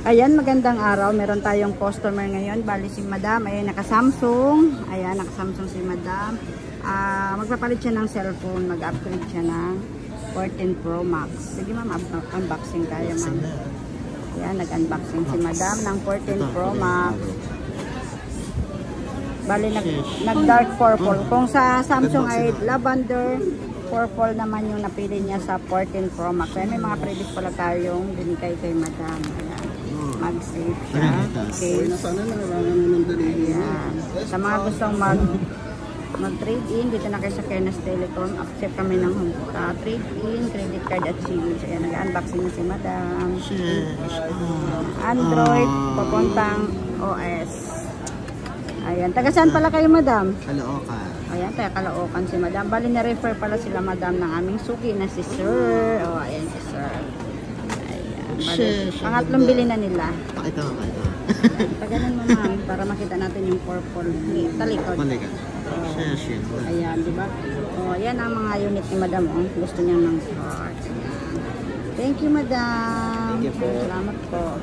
Ayan, magandang araw. Meron tayong customer ngayon. Bali si Madam. Ayan, naka-Samsung. Ayan, naka-Samsung si Madam. Magpapalit siya ng cellphone. Mag-upgrade siya ng 14 Pro Max. Sige ma'am, unboxing tayo ma'am. Ayan, nag-unboxing si Madam ng 14 Pro Max. Bali, nag-dark purple. Kung sa Samsung ay lavender, purple naman yung napili niya sa 14 Pro Max. Ayan, may mga previous pala tayong binigay kay Madam. Ayan. Mag-save siya. Okay. Ayan. Sa mga gustong mag-trade-in, dito na kayo sa Kenes Telecom. Accept kami ng trade-in, credit card at CUs. Ayan, nag-unboxing na si Madam. Android, papuntang OS. Ayan. Taga saan pala kayo, Madam? Caloocan. Ayan, taga Caloocan si Madam. Bali, na-refer pala sila, Madam, ng aming suki na si Sir. O, ayan si Sir. Pangatlong bili na nila. Pakita mo. Paganan mo ma'am para makita natin yung purple talikod. Ayan, di ba? Oh, ayan ang mga unit ni Madam. Oh. Gusto niya ng short. Thank you, Madam. Salamat po.